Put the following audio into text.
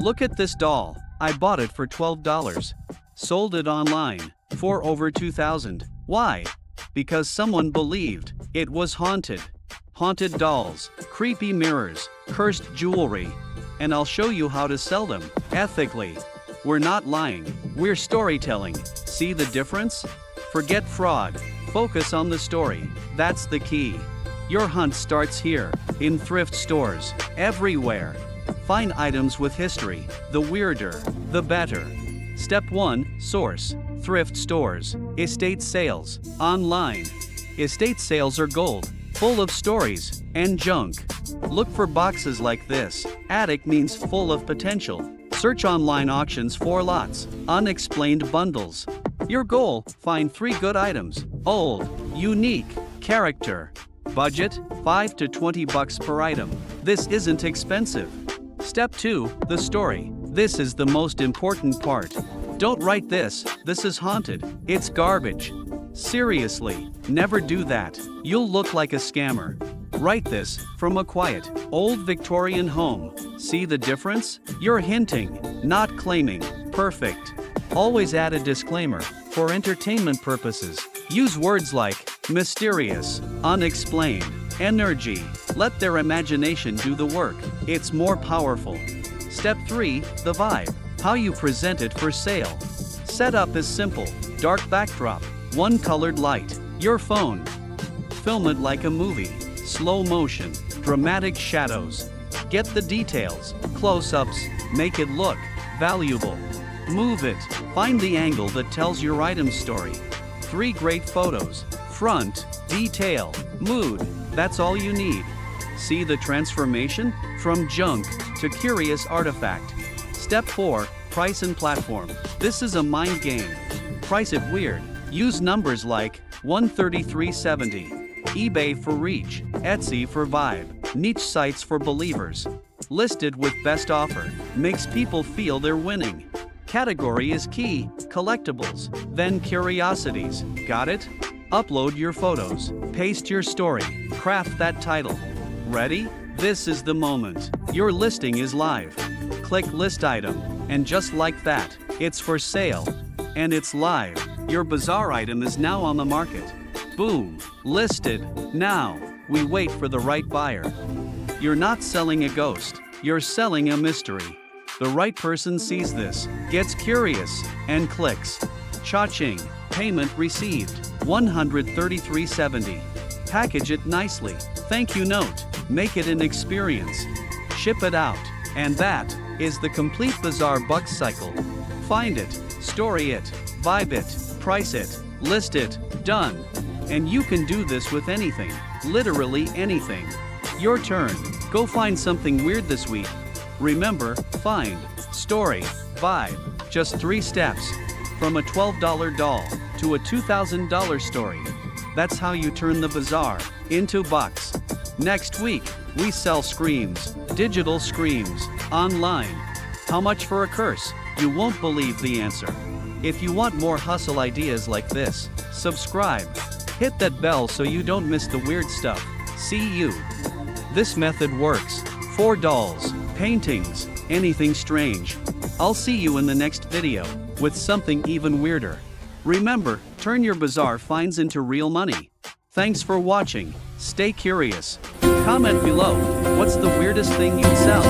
Look at this doll. I bought it for $12. Sold it online for over $2,000. Why? Because someone believed it was haunted. Haunted dolls, creepy mirrors, cursed jewelry. And I'll show you how to sell them ethically. We're not lying, we're storytelling. See the difference? Forget fraud. Focus on the story. That's the key. Your hunt starts here, in thrift stores, everywhere. Find items with history. The weirder, the better. Step 1, source. Thrift stores. Estate sales. Online. Estate sales are gold, full of stories and junk. Look for boxes like this. Attic means full of potential. Search online auctions for lots. Unexplained bundles. Your goal, find 3 good items. Old, unique, character. Budget, $5 to $20 per item. This isn't expensive. Step 2, the story. This is the most important part. Don't write this is haunted. It's garbage. Seriously, never do that. You'll look like a scammer. Write this, from a quiet, old Victorian home. See the difference? You're hinting, not claiming. Perfect. Always add a disclaimer, for entertainment purposes. Use words like mysterious, unexplained, energy. Let their imagination do the work. It's more powerful. Step 3, the vibe. How you present it for sale. Setup is simple. Dark backdrop, one colored light, your phone. Film it like a movie. Slow motion, dramatic shadows. Get the details, close-ups, make it look valuable. Move it, find the angle that tells your item story. 3 great photos, front, detail, mood, that's all you need. See the transformation? From junk to curious artifact. Step 4, price and platform. This is a mind game. Price it weird. Use numbers like $133.70. eBay for reach, Etsy for vibe, niche sites for believers. Listed with best offer, makes people feel they're winning. Category is key, collectibles, then curiosities. Got it? Upload your photos, paste your story, craft that title. Ready? This is the moment. Your listing is live. Click list item, and just like that, it's for sale. And it's live. Your bazaar item is now on the market. Boom, listed. Now, we wait for the right buyer. You're not selling a ghost, you're selling a mystery. The right person sees this, gets curious, and clicks. Cha-ching, payment received, $133.70. Package it nicely, thank you note, make it an experience. Ship it out, and that is the complete bazaar bucks cycle. Find it, story it, vibe it, price it, list it, done. And you can do this with anything, literally anything. Your turn, go find something weird this week. Remember, find, story, vibe, just 3 steps. From a $12 doll to a $2,000 story. That's how you turn the bazaar into bucks. Next week, we sell screams, digital screams, online. How much for a curse? You won't believe the answer. If you want more hustle ideas like this, subscribe. Hit that bell so you don't miss the weird stuff. See you. This method works. For dolls, paintings, anything strange. I'll see you in the next video, with something even weirder. Remember, turn your bazaar finds into real money. Thanks for watching. Stay curious. Comment below, what's the weirdest thing you'd sell?